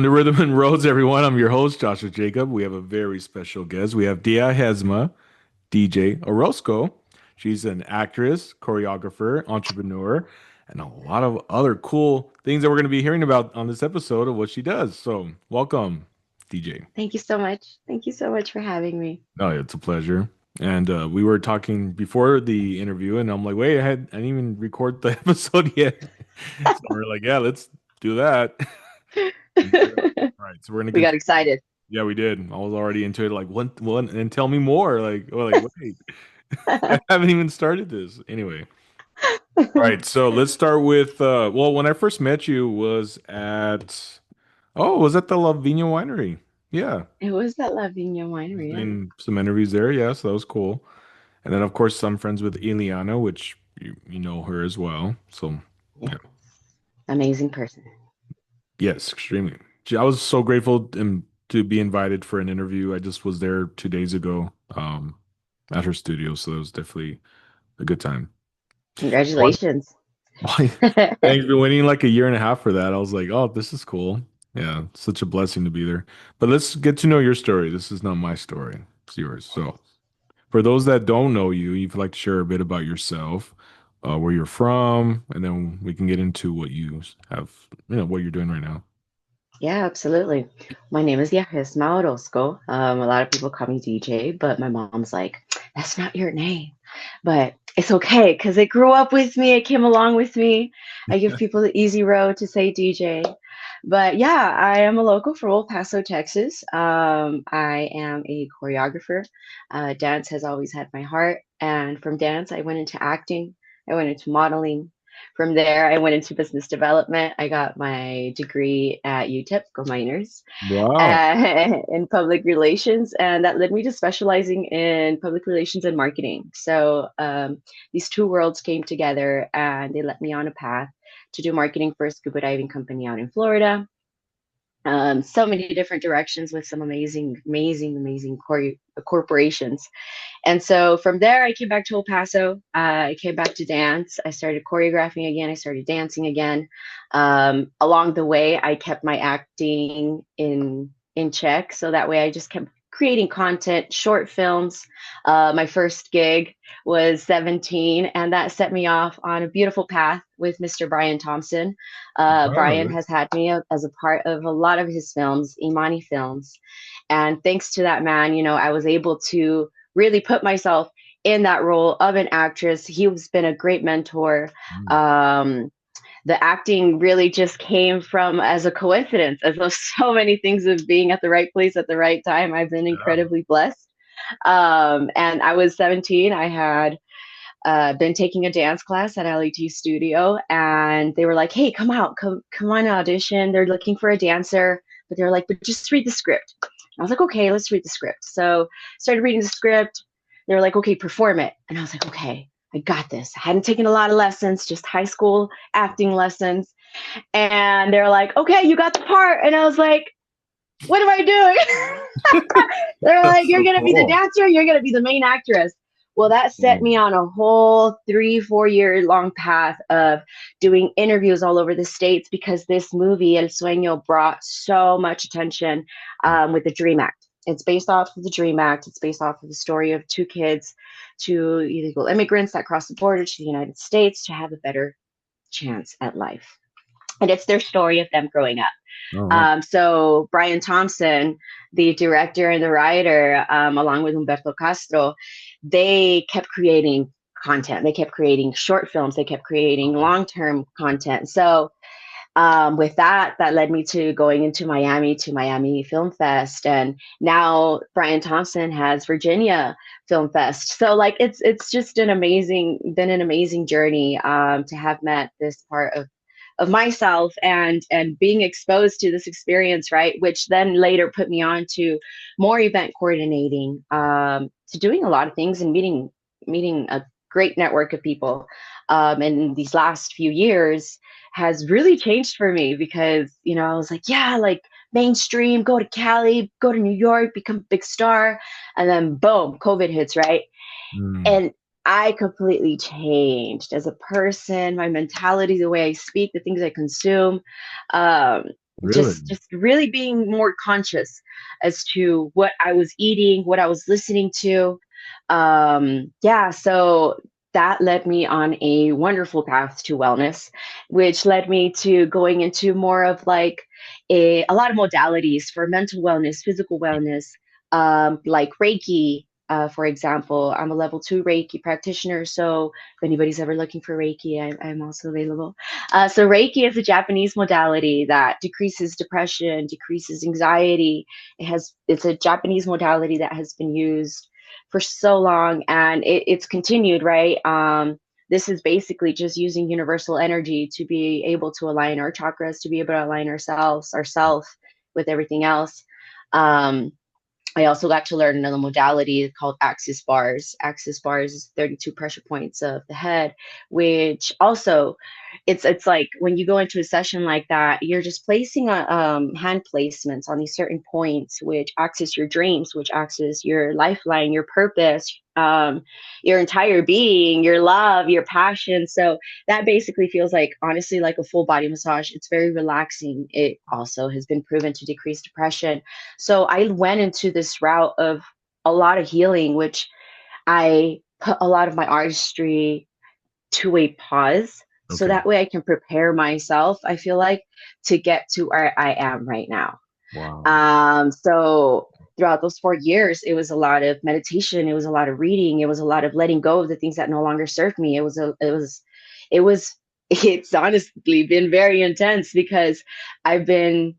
Welcome to Rhythm and Roads, everyone. I'm your host, Joshua Jacob. We have a very special guest. We have DIAJESMA, DJ Orozco. She's an actress, choreographer, entrepreneur, and a lot of other cool things that we're going to be hearing about on this episode of what she does. So, welcome, DJ. Thank you so much. Thank you so much for having me. Oh, it's a pleasure. And we were talking before the interview, and I'm like, wait, I didn't even record the episode yet. So we're like, yeah, let's do that. And here we are. All right, so we're gonna We got continue. excited. Yeah, we did. I was already into it. Like, what, and tell me more. Like, wait, I haven't even started this. Anyway, all right. So let's start with. Well, when I first met you was at. Oh, was at the La Viña Winery. Yeah, It was that La Viña I was Winery, yeah. doing some interviews there. Yeah, so that was cool. And then of course I'm friends with Ileana, which you know her as well. So Yeah. yeah, Amazing person. yes, extremely. I was so grateful to be invited for an interview. I just was there 2 days ago. At her studio, so it was definitely a good time. What? Congratulations. Thanks for waiting like a year and a half for that. I was like, oh, this is cool. Yeah, such a blessing to be there. But let's get to know your story. This is not my story, it's yours. So, for those that don't know you, you'd like to share a bit about yourself, where you're from, and then we can get into what you have, what you're doing right now. Yeah, absolutely. My name is DIAJESMAO Orozco. A lot of people call me DJ, but my mom's like, that's not your name. But it's okay because it grew up with me. It came along with me. I give people the easy road to say DJ. But yeah, I am a local from El Paso, Texas. I am a choreographer. Dance has always had my heart. And from dance, I went into acting, I went into modeling. From there, I went into business development. I got my degree at UTEP, go minors, Wow. in public relations, and that led me to specializing in public relations and marketing. So these two worlds came together, and they led me on a path to do marketing for a scuba diving company out in Florida. So many different directions with some amazing corporations. And so from there, I came back to El Paso. I came back to dance. I started choreographing again. I started dancing again. Along the way, I kept my acting in check, so that way I just kept creating content, short films. My first gig was 17, and that set me off on a beautiful path with Mr. Brian Thompson. Brian Wow. has had me as a part of a lot of his films, Imani films. And thanks to that man, I was able to really put myself in that role of an actress. He's been a great mentor. Mm. Um, the acting really just came from as a coincidence, as though so many things of being at the right place at the right time. I've been Yeah. incredibly blessed. And I was 17. I had been taking a dance class at LET Studio, and they were like, "Hey, come out, come on audition. They're looking for a dancer." But they're like, "But just read the script." I was like, "Okay, let's read the script." So started reading the script. They were like, "Okay, perform it," and I was like, "Okay, I got this." I hadn't taken a lot of lessons, just high school acting lessons, and they're like, "Okay, you got the part," and I was like, "What am I doing?" They're like, That's "You're so gonna be the cool. dancer. You're gonna be the main actress." Well, that set Cool. me on a whole 3, 4 year long path of doing interviews all over the states because this movie, El Sueño, brought so much attention with the Dream Act. It's based off of the Dream Act. It's based off of the story of two kids, two illegal immigrants that crossed the border to the United States to have a better chance at life. And it's their story of them growing up. Oh, wow. So Brian Thompson, the director and the writer, along with Humberto Castro, they kept creating content. They kept creating short films. They kept creating long-term content. So with that, that led me to going into Miami to Miami Film Fest, and now Brian Thompson has Virginia Film Fest. So like it's just been an amazing journey to have met this part of myself and being exposed to this experience, right? Which then later put me on to more event coordinating, to doing a lot of things and meeting a great network of people. And these last few years has really changed for me because I was like, yeah, like mainstream, go to Cali, go to New York, become a big star, and then boom, COVID hits, right? Mm. And I completely changed as a person, my mentality, the way I speak, the things I consume. Um, Really? just really being more conscious as to what I was eating, what I was listening to. Yeah, so that led me on a wonderful path to wellness, which led me to going into more of like a lot of modalities for mental wellness, physical wellness, like Reiki. For example, I'm a level 2 Reiki practitioner. So if anybody's ever looking for Reiki, I'm also available. So Reiki is a Japanese modality that decreases depression, decreases anxiety. It's a Japanese modality that has been used for so long, and it's continued, right? This is basically just using universal energy to be able to align our chakras, to be able to align ourself with everything else. Um, I also got to learn another modality called axis bars. Axis bars is 32 pressure points of the head, which also it's like when you go into a session like that, you're just placing hand placements on these certain points, which access your dreams, which access your lifeline, your purpose, your entire being, your love, your passion. So that basically feels like, honestly, like a full body massage. It's very relaxing. It also has been proven to decrease depression. So I went into this route of a lot of healing, which I put a lot of my artistry to a pause. So Okay. that way I can prepare myself, I feel like, to get to where I am right now. Wow. So throughout those 4 years, it was a lot of meditation. It was a lot of reading. It was a lot of letting go of the things that no longer served me. It was, it's honestly been very intense because I've been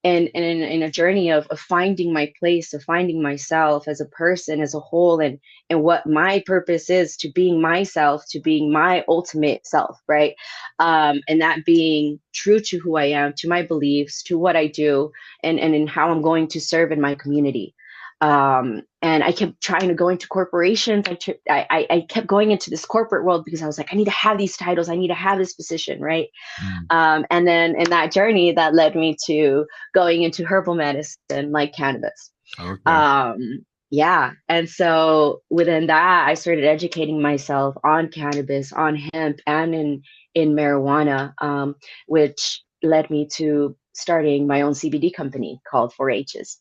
in a journey of finding my place, of finding myself as a person, as a whole, and what my purpose is, to being myself, to being my ultimate self, right? And that being true to who I am, to my beliefs, to what I do, and in how I'm going to serve in my community. And I kept trying to go into corporations. I kept going into this corporate world because I was like, I need to have these titles. I need to have this position, right? Mm. And then in that journey, that led me to going into herbal medicine, like cannabis. Okay. Um, yeah. And so within that, I started educating myself on cannabis, on hemp, and in marijuana, which led me to starting my own CBD company called 4-H's.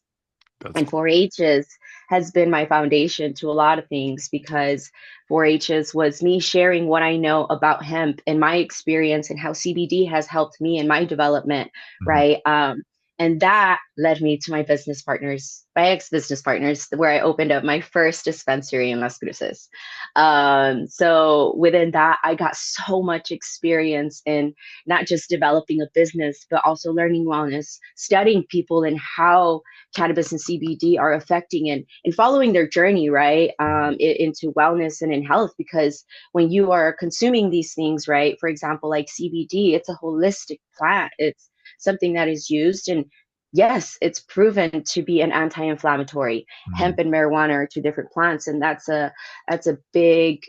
That's And cool. 4-H's has been my foundation to a lot of things because 4-H's was me sharing what I know about hemp and my experience and how CBD has helped me in my development, Mhm. right? And that led me to my ex-business partners, where I opened up my first dispensary in Las Cruces. So within that, I got so much experience in not just developing a business, but also learning wellness, studying people and how cannabis and CBD are affecting and following their journey, right, into wellness and in health. Because when you are consuming these things, right, for example, like CBD, it's a holistic plant. It's something that is used and yes, it's proven to be an anti-inflammatory. Mhm. Hemp and marijuana are two different plants, and that's a big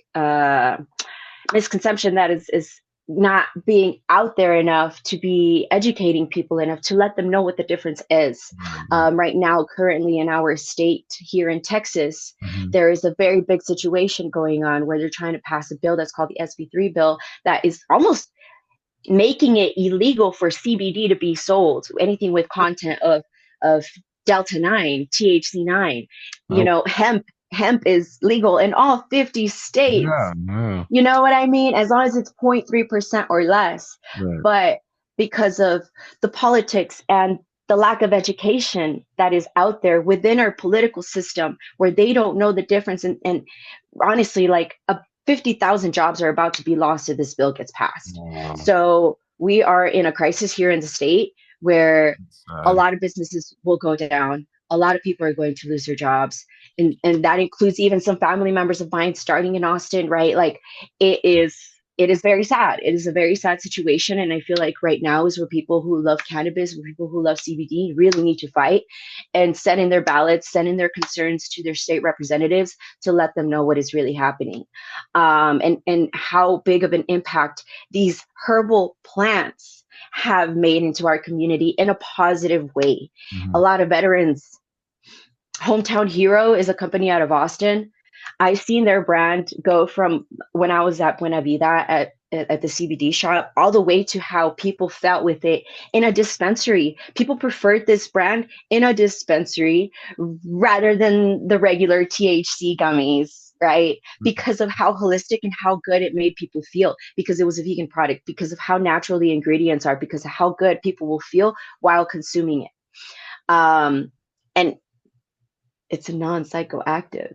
misconception that is not being out there enough to be educating people enough to let them know what the difference is. Right, right. Right now, currently in our state here in Texas, Mhm. there is a very big situation going on where they're trying to pass a bill that's called the SB3 bill that is almost making it illegal for CBD to be sold, anything with content of Delta 9, THC 9. You Oh, know, hemp is legal in all 50 yeah, states. yeah. You know what I mean? As long as it's 0.3% or less. Right. But because of the politics and the lack of education that is out there within our political system, where they don't know the difference, and honestly, like 50,000 jobs are about to be lost if this bill gets passed. Wow. So we are in a crisis here in the state where That's a sad. lot of businesses will go down. A lot of people are going to lose their jobs. And that includes even some family members of mine starting in Austin, right? Like it is very sad. It is a very sad situation. And I feel like right now is where people who love cannabis, where people who love CBD really need to fight and send in their ballots, send in their concerns to their state representatives to let them know what is really happening, and how big of an impact these herbal plants have made into our community in a positive way. A Mhm. lot of veterans. Hometown Hero is a company out of Austin. I've seen their brand go from when I was at Buena Vida at at the CBD shop, all the way to how people felt with it in a dispensary. People preferred this brand in a dispensary rather than the regular THC gummies, right? Because of how holistic and how good it made people feel, because it was a vegan product, because of how natural the ingredients are, because of how good people will feel while consuming it. And it's a non-psychoactive.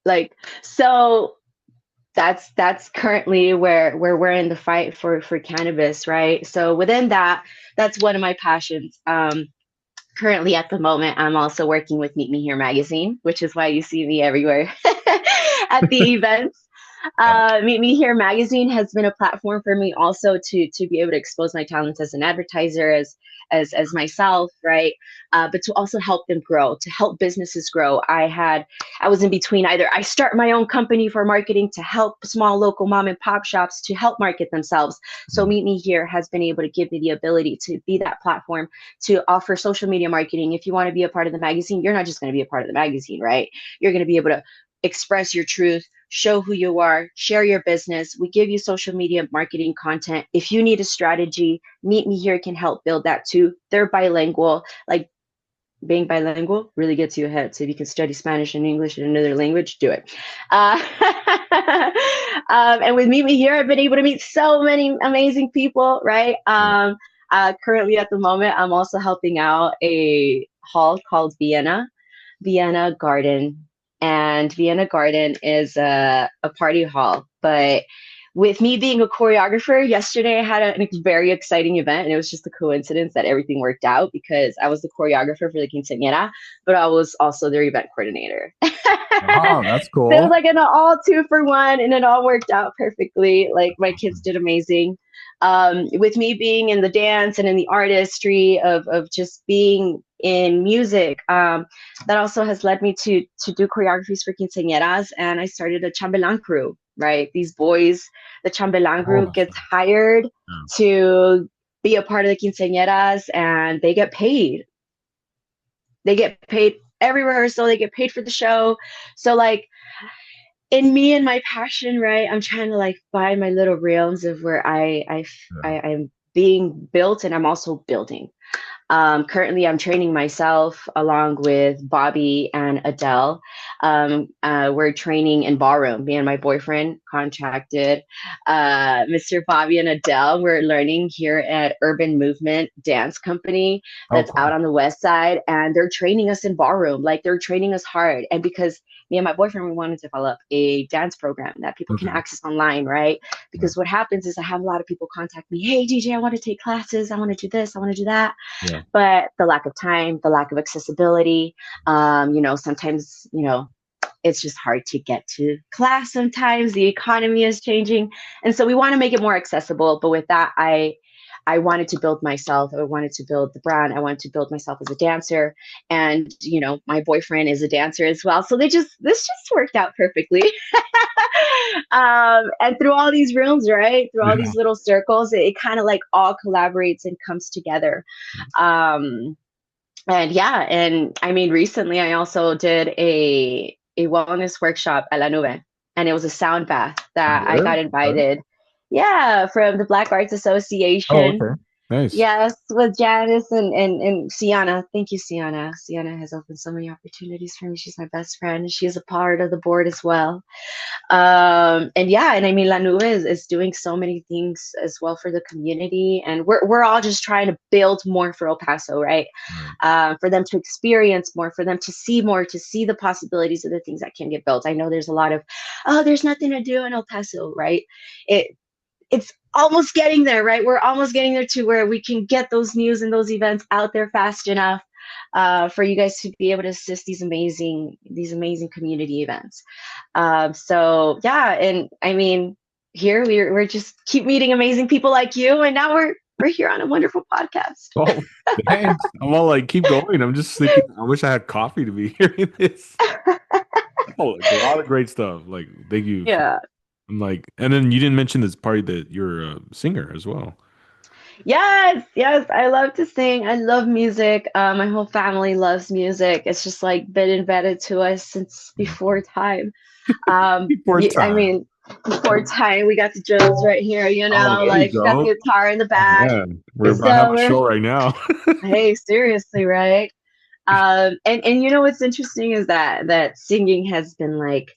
Like, so that's currently where we're in the fight for cannabis, right? So within that, that's one of my passions. Currently at the moment, I'm also working with Meet Me Here magazine, which is why you see me everywhere at the events. Meet Me Here magazine has been a platform for me also to be able to expose my talents as an advertiser, as myself, right? But to also help them grow, to help businesses grow. I was in between, either I start my own company for marketing to help small local mom and pop shops to help market themselves. So Meet Me Here has been able to give me the ability to be that platform to offer social media marketing. If you want to be a part of the magazine, you're not just going to be a part of the magazine, right? You're going to be able to express your truth, show who you are, share your business. We give you social media marketing content. If you need a strategy, Meet Me Here can help build that too. They're bilingual. Like, being bilingual really gets you ahead. So if you can study Spanish and English and another language, do it. Uh, and with Meet Me Here, I've been able to meet so many amazing people, right? Currently at the moment, I'm also helping out a hall called Vienna Garden. And Vienna Garden is a party hall. But with me being a choreographer, yesterday I had a very exciting event, and it was just a coincidence that everything worked out because I was the choreographer for the quinceañera, but I was also their event coordinator. Wow, that's So it was cool. like an all two for one, and it all worked out perfectly. Like, my kids did amazing. With me being in the dance and in the artistry of just being in music, that also has led me to do choreographies for quinceañeras, and I started a chambelán crew. Right, these boys, the chambelán Oh, group gets hired yeah. to be a part of the quinceañeras, and they get paid. They get paid every rehearsal. They get paid for the show. So, like, in me and my passion, right, I'm trying to like find my little realms of where I'm being built, and I'm also building. Currently, I'm training myself along with Bobby and Adele. We're training in ballroom. Me and my boyfriend contracted Mr. Bobby and Adele. We're learning here at Urban Movement Dance Company Oh, that's out cool. on the west side, and they're training us in ballroom. Like, they're training us hard. And because me and my boyfriend, we want to develop a dance program that people can Okay. access online, right? Yeah. Because what happens is I have a lot of people contact me, hey, DJ, I want to take classes. I want to do this. I want to do that, Yeah. but the lack of time, the lack of accessibility, sometimes, it's just hard to get to class sometimes. The economy is changing. And so we want to make it more accessible. But with that, I wanted to build myself. I wanted to build the brand. I wanted to build myself as a dancer. And, my boyfriend is a dancer as well. So this just worked out perfectly. And through all these rooms, right? Through all Yeah. these little circles, it kind of like all collaborates and comes together. Um, and yeah, and I mean, recently I also did a wellness workshop at La Nube, and it was a sound bath that I Where? got Sorry? invited. Yeah, from the Black Arts Oh, Association. okay. Nice. Yes, with Janice and Sienna. Thank you, Sienna. Sienna has opened so many opportunities for me. She's my best friend. She's a part of the board as well. And yeah, and I mean, La Nube is doing so many things as well for the community, and we're all just trying to build more for El Paso, right? Right. For them to experience more, for them to see more, to see the possibilities of the things that can get built. I know there's a lot of, oh, there's nothing to do in El Paso, right? It it's almost getting there, right? We're almost getting there to where we can get those news and those events out there fast enough for you guys to be able to assist these amazing community events. So yeah, and I mean, here we're just keep meeting amazing people like you, and now we're here on a wonderful podcast. Oh, thanks. I'm all like, keep going. I'm just thinking, I wish I had coffee to be hearing this. Oh, like, a lot of great stuff. Like, thank you for. Yeah. I'm like, and then you didn't mention this part that you're a singer as well. Yes, yes, I love to sing. I love music. My whole family loves music. It's just like been embedded to us since Yeah. before time. Before I mean, time. Poor Tiny, we got the drums right here, Oh, there you like got go. the guitar in the Oh back. man, we're about to have So a show right now. hey, seriously, right? And what's interesting is that singing has been like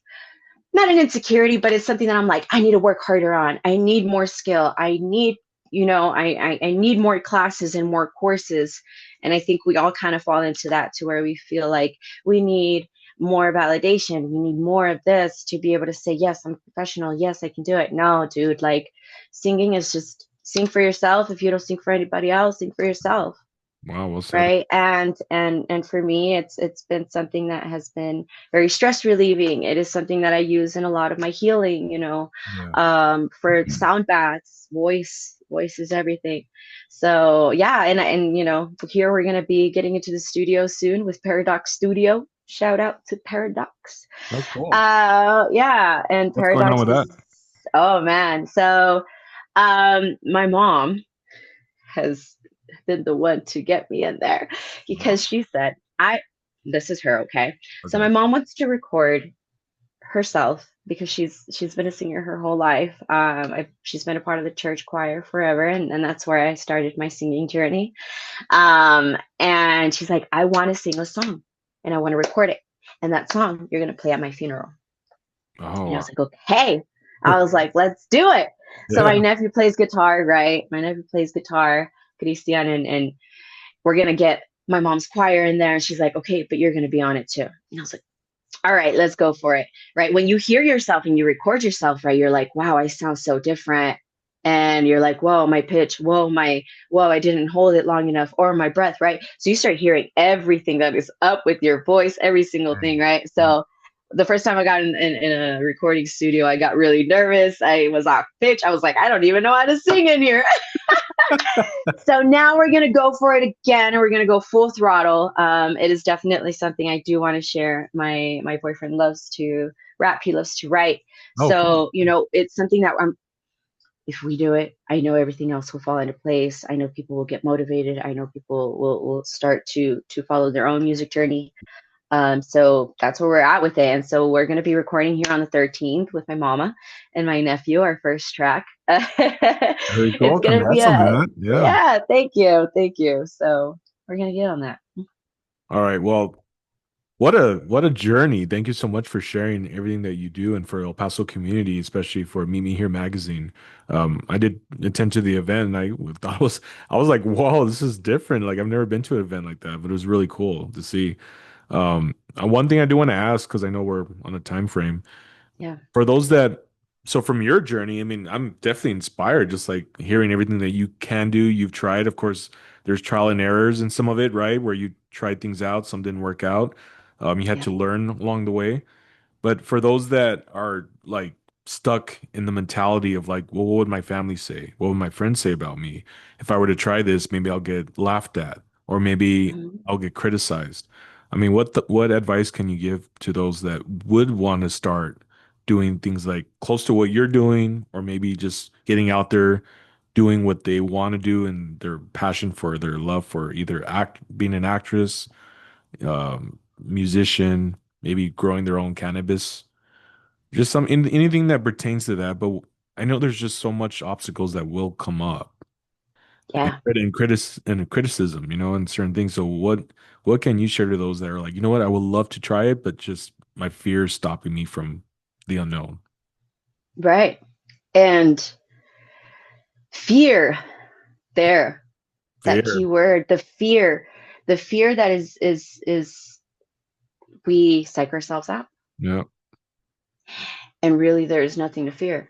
not an insecurity, but it's something that I'm like, I need to work harder on. I need more skill. I need, I need more classes and more courses. And I think we all kind of fall into that to where we feel like we need more validation. We need more of this to be able to say, yes, I'm a professional. Yes, I can do it. No, dude, like singing is just sing for yourself. If you don't sing for anybody else, sing for yourself, Wow, well said. right? And for me, it's been something that has been very stress relieving. It is something that I use in a lot of my healing, Yeah. for sound baths. Voice is everything. So yeah, and here we're gonna be getting into the studio soon with Paradox Studio. Shout out to Paradox. Oh, cool. Yeah, and What's going on Paradox with that? is, oh man. So my mom has been the one to get me in there Wow. because she said, this is her, okay? So Okay. my mom wants to record herself because she's been a singer her whole life. She's been a part of the church choir forever, and that's where I started my singing journey. And she's like, I want to sing a song and I want to record it. And that song you're gonna play at my funeral. Oh, And I wow. was like, okay. I was like, let's do it. So Yeah. my nephew plays guitar, right? My nephew plays guitar, Christian, and we're gonna get my mom's choir in there. And she's like, okay, but you're gonna be on it too. And I was like, all right, let's go for it. Right. When you hear yourself and you record yourself, right, you're like, wow, I sound so different. And you're like, whoa, my pitch, whoa, I didn't hold it long enough, or my breath, right? So you start hearing everything that is up with your voice, every single thing, Dang. right? Yeah. So the first time I got in a recording studio, I got really nervous. I was off pitch. I was like, I don't even know how to sing in here. So now we're gonna go for it again, and we're gonna go full throttle. It is definitely something I do want to share. My boyfriend loves to rap. He loves to write. Oh, cool. So it's something that if we do it, I know everything else will fall into place. I know people will get motivated. I know people will start to follow their own music journey. So that's where we're at with it. And so we're going to be recording here on the 13th with my mama and my nephew, our first track. Very It's cool. going to be Congrats on that. Yeah. yeah, thank you. Thank you. So we're going to get on that. All right. Well, what a journey. Thank you so much for sharing everything that you do and for El Paso community, especially for Meet Me Here magazine. I did attend to the event and I thought I was like, whoa, this is different. Like I've never been to an event like that, but it was really cool to see. One thing I do want to ask, because I know we're on a time frame, Yeah. for those that so from your journey, I mean, I'm definitely inspired just like hearing everything that you can do, you've tried. Of course, there's trial and errors in some of it, right? Where you tried things out, some didn't work out. You had Yeah. to learn along the way. But for those that are like stuck in the mentality of like, well, what would my family say? What would my friends say about me? If I were to try this, maybe I'll get laughed at, or maybe Mhm. I'll get criticized. I mean, what advice can you give to those that would want to start doing things like close to what you're doing, or maybe just getting out there, doing what they want to do and their passion for their love for either being an actress, musician, maybe growing their own cannabis, just anything that pertains to that. But I know there's just so much obstacles that will come up and, Yeah. criticism, and certain things. So what can you share to those that are like, you know what, I would love to try it, but just my fear is stopping me from the unknown. Right. And fear there, that Fear. key word, the fear that is we psych ourselves out. Yeah. And really, there is nothing to fear Right.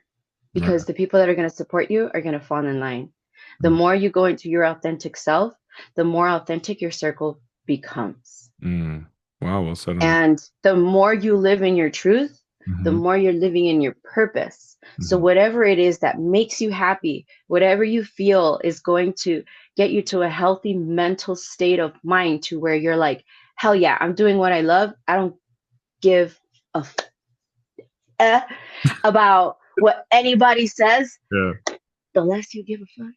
because the people that are going to support you are going to fall in line. The Mm. more you go into your authentic self, the more authentic your circle becomes. Mm. Wow. Well said on that. And the more you live in your truth, the Hmm. more you're living in your purpose. So, Hmm. whatever it is that makes you happy, whatever you feel is going to get you to a healthy mental state of mind to where you're like, hell yeah, I'm doing what I love. I don't give a f about what anybody says. Yeah. The less you give a fuck,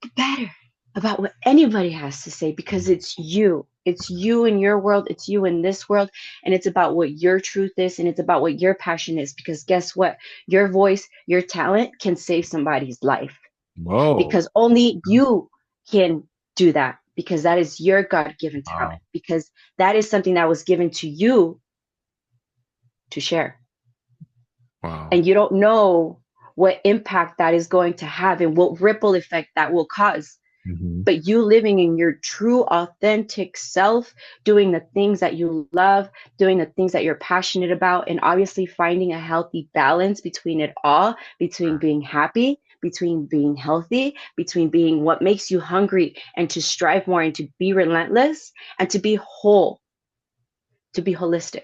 the better about what anybody has to say because it's you. It's you in your world, it's you in this world, and it's about what your truth is, and it's about what your passion is. Because guess what? Your voice, your talent can save somebody's life, Whoa. because only you can do that, because that is your God-given talent, Wow. because that is something that was given to you to share. Wow. And you don't know what impact that is going to have and what ripple effect that will cause. Hmm. But you living in your true, authentic self, doing the things that you love, doing the things that you're passionate about, and obviously finding a healthy balance between it all, between being happy, between being healthy, between being what makes you hungry and to strive more and to be relentless and to be whole, to be holistic.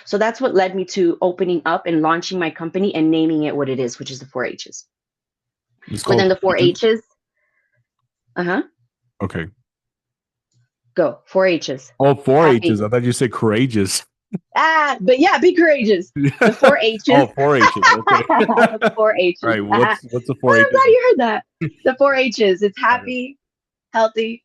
So that's what led me to opening up and launching my company and naming it what it is, which is the 4-H's. It's Within called the four courageous. H's, uh-huh, Okay. go, 4 H's. Oh, four H's. Happy. I thought you said courageous. But yeah, be courageous. The four H's. Oh, four H's. Okay. The four All H's. right. I'm What's the four glad H's? you heard that. The 4 H's. It's Got it. happy, healthy,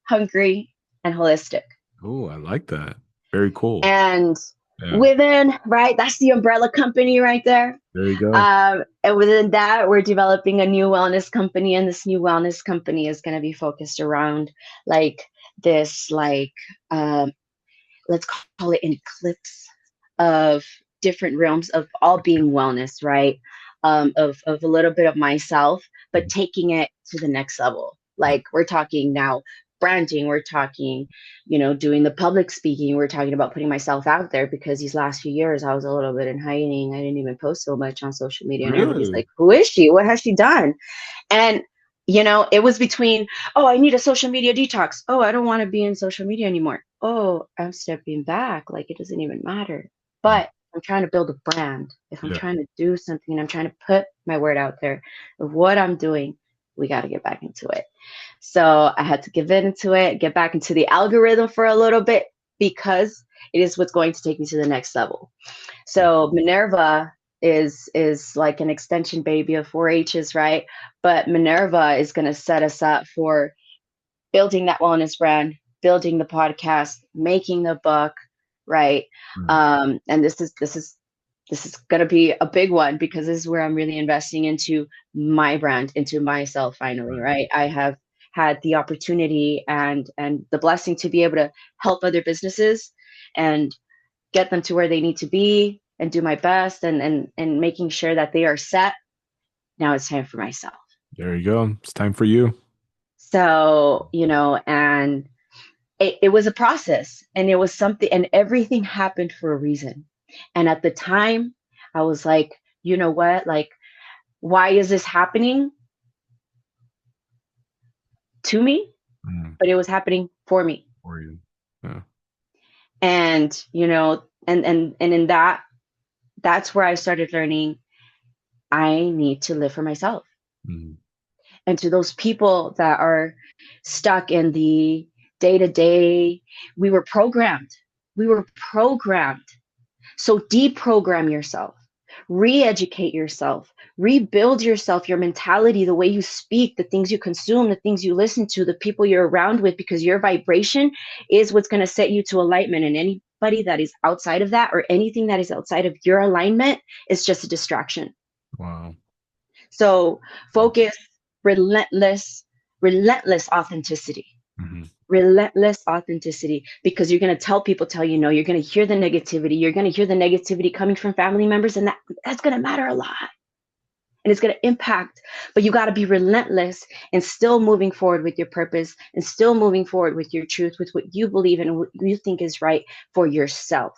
hungry, and holistic. Oh, I like that. Very cool. And Yeah. within, right, that's the umbrella company right there. There you go. And within that, we're developing a new wellness company, and this new wellness company is going to be focused around like this, like let's call it an eclipse of different realms of all being wellness, right? Of a little bit of myself, but taking it to the next level. Like we're talking now branding, we're talking, doing the public speaking, we're talking about putting myself out there, because these last few years I was a little bit in hiding. I didn't even post so much on social media, and everybody's Really? like, who is she? What has she done? And it was between, oh, I need a social media detox. Oh, I don't want to be in social media anymore. Oh, I'm stepping back. Like it doesn't even matter. But I'm trying to build a brand. If I'm Yeah. trying to do something and I'm trying to put my word out there of what I'm doing, we got to get back into it. So I had to give into it, get back into the algorithm for a little bit, because it is what's going to take me to the next level. So Minerva is like an extension baby of 4-H's, right? But Minerva is going to set us up for building that wellness brand, building the podcast, making the book, right? Right. And this is going to be a big one, because this is where I'm really investing into my brand, into myself finally, Right. right? I have had the opportunity and the blessing to be able to help other businesses and get them to where they need to be and do my best and making sure that they are set. Now it's time for myself. There you go. It's time for you. So, and it was a process, and it was something, and everything happened for a reason. And at the time, I was like, you know what? Like, why is this happening to me? Mm, But it was happening for me. for you. Yeah. And, and in that's where I started learning I need to live for myself. Mm, And to those people that are stuck in the day to day, we were programmed. We were programmed. So deprogram yourself, re educate yourself, rebuild yourself, your mentality, the way you speak, the things you consume, the things you listen to, the people you're around with, because your vibration is what's going to set you to alignment. And anybody that is outside of that, or anything that is outside of your alignment, is just a distraction. wow. So focus, relentless, relentless authenticity. Hmm. Relentless authenticity, because you're going to tell you no, you're going to hear the negativity. You're going to hear the negativity coming from family members, and that's going to matter a lot. And it's going to impact, but you got to be relentless and still moving forward with your purpose, and still moving forward with your truth, with what you believe in and what you think is right for yourself.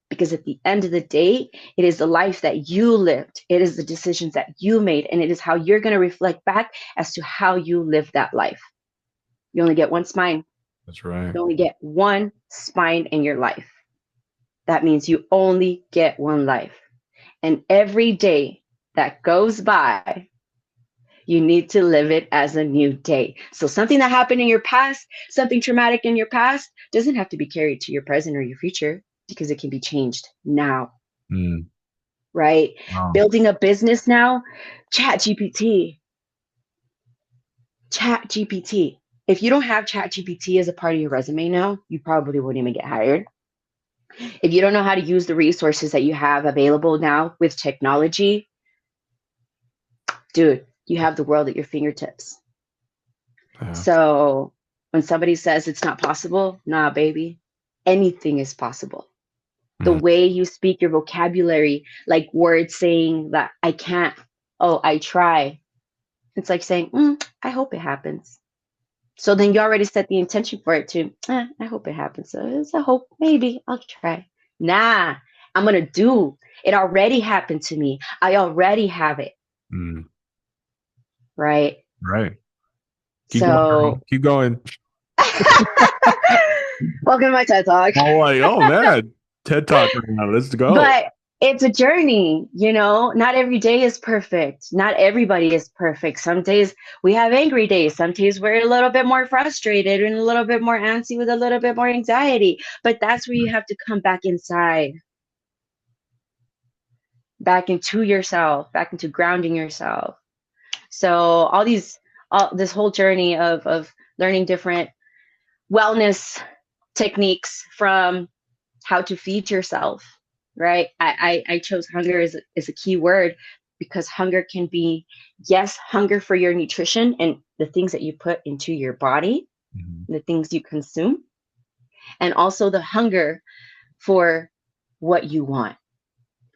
Because at the end of the day, it is the life that you lived, it is the decisions that you made, and it is how you're going to reflect back as to how you live that life. You only get one spine. That's right. You only get one spine in your life. That means you only get one life. And every day that goes by, you need to live it as a new day. So something that happened in your past, something traumatic in your past, doesn't have to be carried to your present or your future, because it can be changed now. Mm, Right? wow. Building a business now, chat GPT. If you don't have ChatGPT as a part of your resume now, you probably wouldn't even get hired. If you don't know how to use the resources that you have available now with technology, dude, you have the world at your fingertips. Yeah. So when somebody says it's not possible, nah, baby, anything is possible. The Mm, way you speak, your vocabulary, like words saying that I can't, oh, I try. It's like saying, I hope it happens. So then you already set the intention for it to, I hope it happens. So it's a hope, maybe I'll try. Nah, I'm going to do. It already happened to me. I already have it. mm, Right. right. Keep going, girl. So, Keep going. welcome to my TED Talk. I'm like, oh man, TED Talk right now. Let's go. But it's a journey, you know. Not every day is perfect. Not everybody is perfect. Some days we have angry days. Some days we're a little bit more frustrated and a little bit more antsy with a little bit more anxiety. But that's where you have to come back inside, back into yourself, back into grounding yourself. So all this whole journey of learning different wellness techniques from how to feed yourself, right? I chose hunger as a key word because hunger can be, yes, hunger for your nutrition and the things that you put into your body, Mhm. the things you consume, and also the hunger for what you want,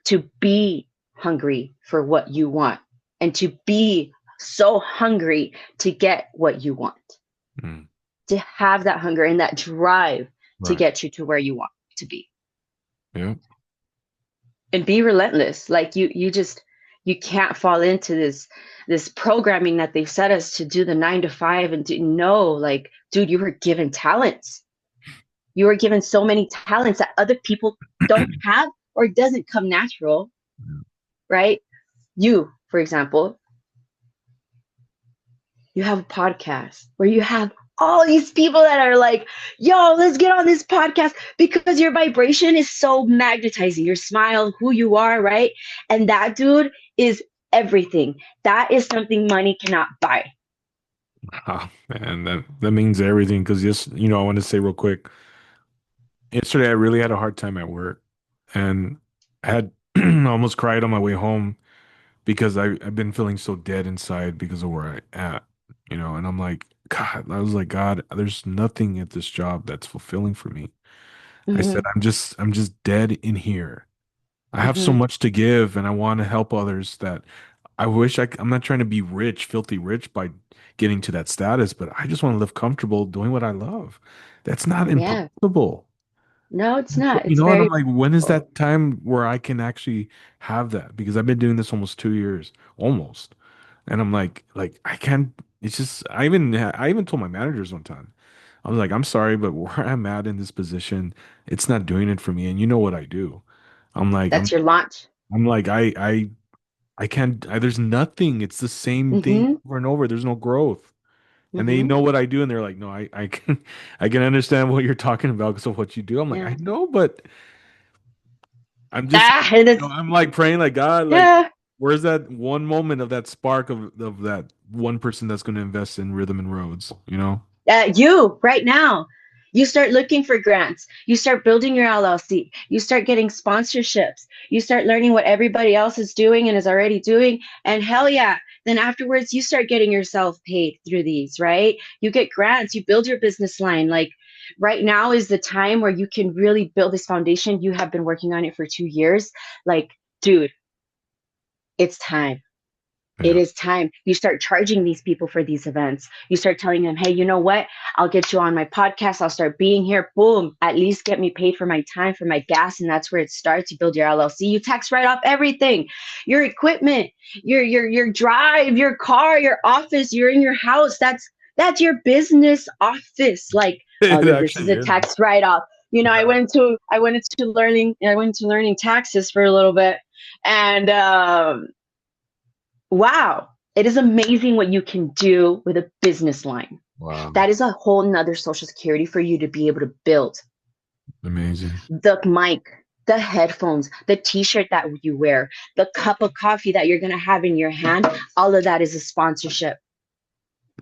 to be hungry for what you want, and to be so hungry to get what you want, Mm, to have that hunger and that drive to right. get you to where you want to be. Yeah. And be relentless. Like you can't fall into this programming that they set us to do the 9 to 5 and to know, like, dude, you were given talents. You were given so many talents that other people don't have or doesn't come natural, right? You, for example, you have a podcast where you have all these people that are like, yo, let's get on this podcast because your vibration is so magnetizing. Your smile, who you are, right? And that, dude, is everything. That is something money cannot buy. Oh, man, that means everything. Because just I want to say real quick. Yesterday, I really had a hard time at work, and I had I almost cried on my way home because I've been feeling so dead inside because of where I at, and I'm like, God, I was like, God, there's nothing at this job that's fulfilling for me. I said, Mm-hmm, I'm just dead in here. I have so mm-hmm. much to give and I want to help others that I wish I'm not trying to be rich, filthy rich by getting to that status, but I just want to live comfortable doing what I love. That's not Yeah. impossible. No, it's not. You It's know, and I'm very like, when is cool. that time where I can actually have that? Because I've been doing this almost 2 years, almost. And I'm like I can't. It's just I even told my managers one time. I was like, I'm sorry, but where I'm at in this position, it's not doing it for me. And you know what I do? I'm like, That's your launch. I'm like, I can't. There's nothing. It's the same thing Mm-hmm, over and over. There's no growth. And they mm-hmm. know what I do, and they're like, no, I can, I can understand what you're talking about because of what you do. I'm like, Yeah. I know, but I'm just, And it's, I'm like praying, like God, like, yeah. where's that one moment of that spark of that one person that's going to invest in rhythm and roads? You right now, you start looking for grants, you start building your LLC, you start getting sponsorships, you start learning what everybody else is doing and is already doing, and hell yeah, then afterwards you start getting yourself paid through these, right? You get grants, you build your business line. Like, right now is the time where you can really build this foundation. You have been working on it for 2 years. Like, dude, it's time. It Yeah. is time. You start charging these people for these events. You start telling them, hey, you know what? I'll get you on my podcast. I'll start being here. Boom. At least get me paid for my time, for my gas. And that's where it starts. You build your LLC. You tax write off everything. Your equipment, your drive, your car, your office, you're in your house. That's your business office. Like, It this is actually a is. tax write off. I went into learning taxes for a little bit. And wow, it is amazing what you can do with a business line. Wow. That is a whole nother social security for you to be able to build. Amazing. The mic, the headphones, the t-shirt that you wear, the cup of coffee that you're going to have in your hand, all of that is a sponsorship.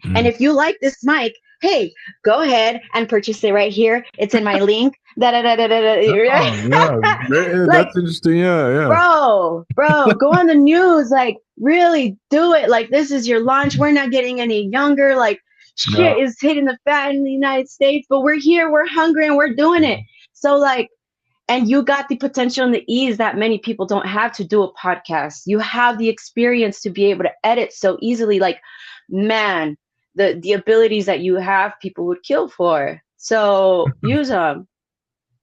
And Mm. if you like this mic, hey, go ahead and purchase it right here. It's in my link. Da, da, da, da, da, da. Oh, yeah. Like, That's interesting. Yeah, yeah. bro, go on the news. Like, really do it. Like, this is your launch. We're not getting any younger. Like, No. shit is hitting the fan in the United States, but we're here, we're hungry, and we're doing it. So, like, and you got the potential and the ease that many people don't have to do a podcast. You have the experience to be able to edit so easily. Like, man, the abilities that you have, people would kill for. So use them.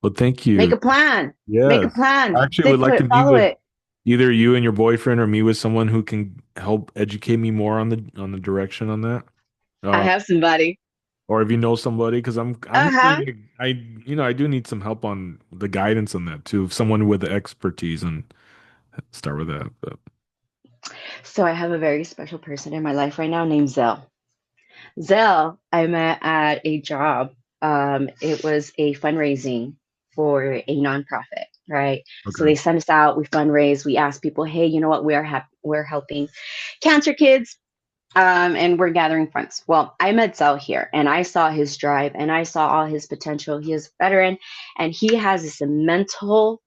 Well, thank Make you. a plan. Make a Yes. plan. I actually Stick would to like to it. meet Follow with it. either you and your boyfriend or me with someone who can help educate me more on the direction on that. I Uh, have somebody. or if you know somebody, because Uh I'm huh. really, I do need some help on the guidance on that too. Someone with the expertise and start with that. But So I have a very special person in my life right now named Zell. Zell, I met at a job. It was a fundraising for a nonprofit, right? So okay, they sent us out. We fundraise. We ask people, hey, you know what? We're helping cancer kids, and we're gathering funds. Well, I met Zell here, and I saw his drive, and I saw all his potential. He is a veteran, and he has this mental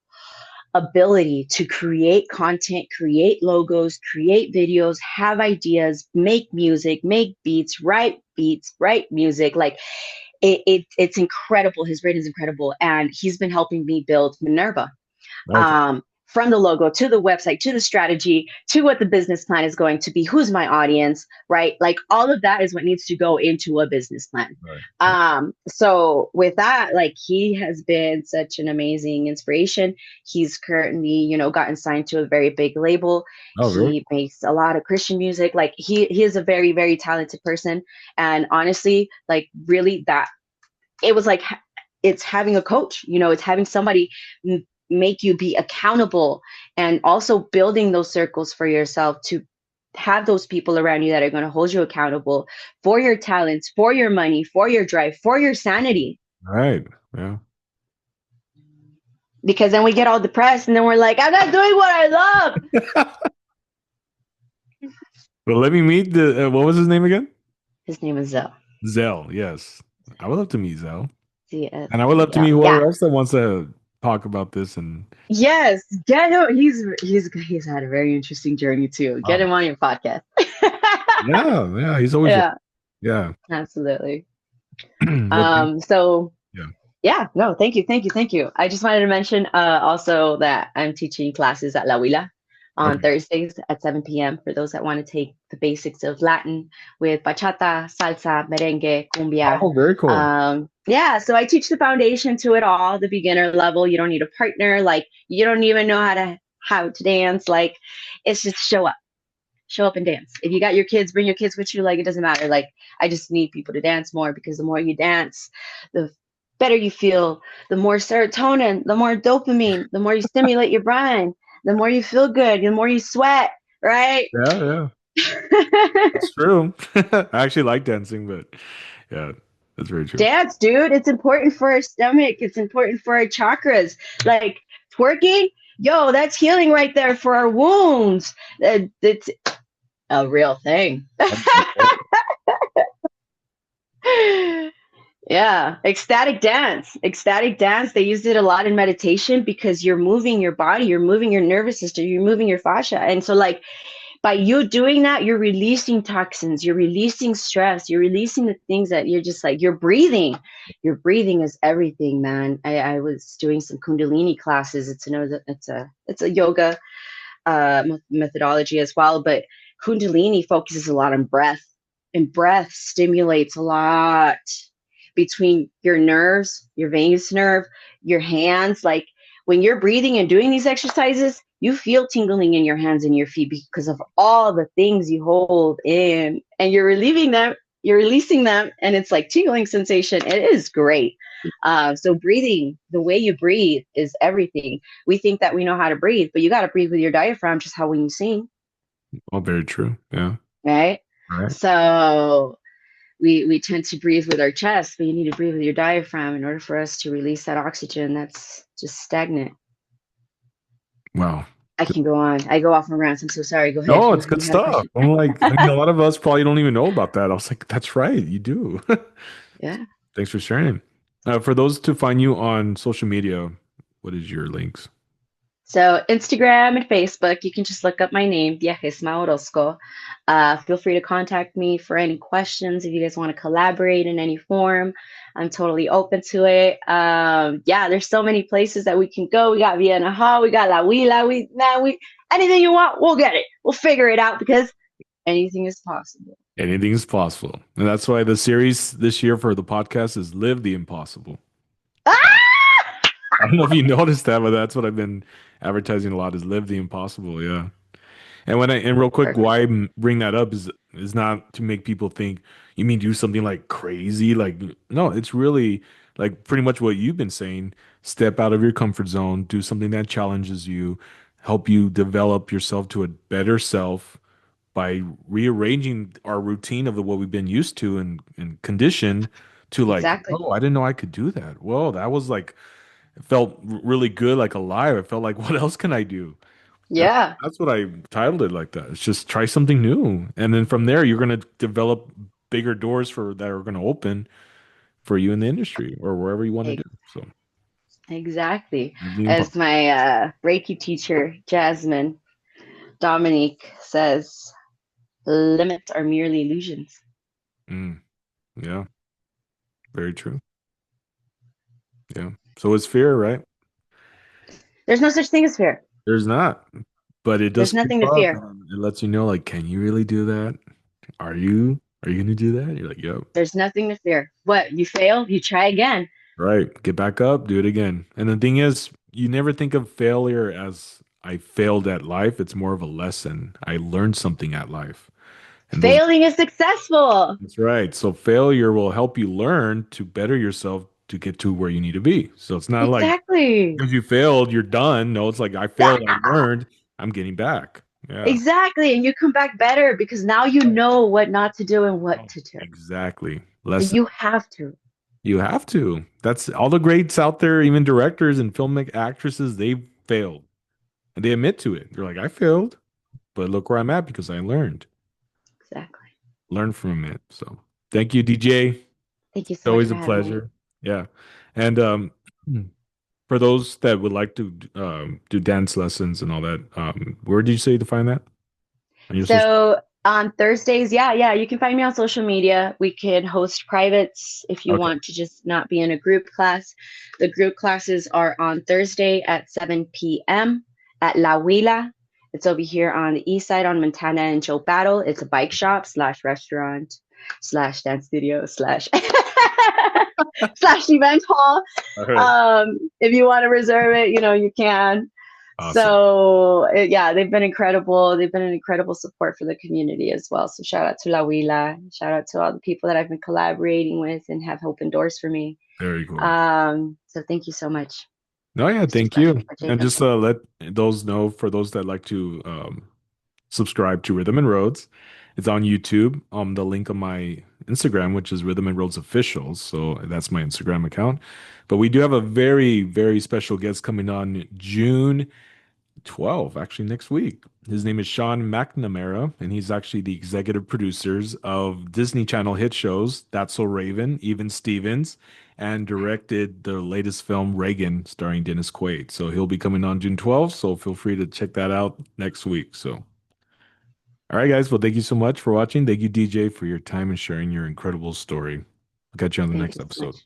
ability to create content, create logos, create videos, have ideas, make music, make beats, write music. Like it's incredible. His brain is incredible. And he's been helping me build Minerva, okay, from the logo to the website to the strategy to what the business plan is going to be, who's my audience, right? Like all of that is what needs to go into a business plan. right. So with that, like he has been such an amazing inspiration. He's currently, gotten signed to a very big label. Oh, very He cool. makes a lot of Christian music. Like he is a very, very talented person. And honestly, like really that it was like it's having a coach, it's having somebody make you be accountable, and also building those circles for yourself to have those people around you that are going to hold you accountable for your talents, for your money, for your drive, for your sanity. Right. Yeah. Because then we get all depressed and then we're like, I'm not doing what I love. Well, let me meet the. What was his name again? His name is Zell. Zell. Yes, I would love to meet Zell, and I would love to meet Z-S-E-L. whoever Yeah. else that wants to talk about this. And Yes. Get him. He's had a very interesting journey too. Get um, him on your podcast. yeah, yeah, he's always Yeah, yeah. absolutely. Well, So yeah. yeah, no, thank you, thank you, thank you. I just wanted to mention also that I'm teaching classes at La Huila on Okay. Thursdays at 7 p.m. for those that want to take the basics of Latin with bachata, salsa, merengue, cumbia. Oh, very cool. Yeah, so I teach the foundation to it all, the beginner level. You don't need a partner, like you don't even know how to dance. Like it's just show up and dance. If you got your kids, bring your kids with you. Like it doesn't matter. Like I just need people to dance more, because the more you dance, the better you feel, the more serotonin, the more dopamine, the more you stimulate your brain, the more you feel good, the more you sweat, right? Yeah, yeah, that's true. I actually like dancing, but yeah, that's very true. Dance, dude. It's important for our stomach. It's important for our chakras. Like twerking, yo, that's healing right there for our wounds. It's a real thing. Yeah, ecstatic dance. They used it a lot in meditation because you're moving your body, you're moving your nervous system, you're moving your fascia. And so like by you doing that, you're releasing toxins, you're releasing stress, you're releasing the things that you're just like, you're breathing. Your breathing is everything, man. I was doing some Kundalini classes. It's a yoga methodology as well, but Kundalini focuses a lot on breath, and breath stimulates a lot between your nerves, your vagus nerve, your hands. Like when you're breathing and doing these exercises, you feel tingling in your hands and your feet because of all the things you hold in, and you're relieving them, you're releasing them, and it's like tingling sensation. It is great. So breathing, the way you breathe is everything. We think that we know how to breathe, but you got to breathe with your diaphragm, just how when you sing, Oh, very true. Yeah. right? All right. So we tend to breathe with our chest, but you need to breathe with your diaphragm in order for us to release that oxygen that's just stagnant. Wow. I can go on. I go off on rants. I'm so sorry. Go ahead. No, it's good You had a stuff. question. I'm like, I mean, a lot of us probably don't even know about that. I was like, that's right, you do. Yeah. Thanks for sharing. For those to find you on social media, what is your links? So Instagram and Facebook, you can just look up my name, DIAJESMAO Orozco. Feel free to contact me for any questions if you guys want to collaborate in any form. I'm totally open to it. Yeah, there's so many places that we can go. We got Vienna Hall, we got La Huila, we anything you want, we'll get it. We'll figure it out because anything is possible. Anything is possible. And that's why the series this year for the podcast is Live the Impossible. Ah! I don't know if you noticed that, but that's what I've been advertising a lot is Live the Impossible. Yeah. And real quick, Perfect. why I bring that up is not to make people think you mean do something like crazy. Like, no, it's really like pretty much what you've been saying. Step out of your comfort zone, do something that challenges you, help you develop yourself to a better self by rearranging our routine of what we've been used to and conditioned to like, Exactly. oh, I didn't know I could do that. Well, that was like it felt really good, like alive. I felt like, what else can I do? And Yeah, that's what I titled it like that. It's just try something new. And then from there, you're going to develop bigger doors for that are going to open for you in the industry or wherever you want to do. ex- So, exactly. the As impo- my Reiki teacher, Jasmine Dominique says, limits are merely illusions. mm, yeah, very true. Yeah. So it's fear, right? There's no such thing as fear. There's not, but it does There's creep nothing to up fear. and it lets you know, like, can you really do that? Are you going to do that? You're like, yep. There's nothing to fear. What? You fail, you try again. Right. Get back up, do it again. And the thing is, you never think of failure as I failed at life. It's more of a lesson. I learned something at life. And those, Failing is successful. that's right. So failure will help you learn to better yourself to get to where you need to be. So it's not like Exactly. because you failed, you're done. No, it's like I failed, I Ah, learned, I'm getting back. Yeah. exactly. And you come back better because now you know what not to do and what Oh, to do. exactly. And Lesson. you have to. You have to. That's all the greats out there, even directors and film actresses, they failed. And they admit to it. They're like, I failed, but look where I'm at because I learned. Exactly. Learn from it. So thank you, DJ. It's Thank you so much always for a having me. pleasure. Yeah. And for those that would like to do dance lessons and all that, where did you say to find that? On your social? So on Thursdays, yeah, you can find me on social media. We can host privates if you Okay. want to just not be in a group class. The group classes are on Thursday at 7 p.m. at La Huila. It's over here on the east side on Montana and Joe Battle. It's a bike shop slash restaurant slash dance studio slash slash event hall. All right. If you want to reserve it, you can. Awesome. So yeah, they've been incredible. They've been an incredible support for the community as well. So shout out to La Huila. Shout out to all the people that I've been collaborating with and have opened doors for me. Very cool. So thank you so much, No, yeah, Mr. thank you. And Jacob. just let those know for those that like to subscribe to Rhythm and Roads. It's on YouTube. The link on my Instagram, which is Rhythm and Roads Official. So that's my Instagram account. But we do have a very, very special guest coming on June 12th, actually next week. His name is Sean McNamara, and he's actually the executive producers of Disney Channel hit shows That's So Raven, Even Stevens, and directed the latest film Reagan, starring Dennis Quaid. So he'll be coming on June 12th. So feel free to check that out next week. So. All right, guys. Well, thank you so much for watching. Thank you, DJ, for your time and sharing your incredible story. I'll catch you on the Thank next you so much. episode.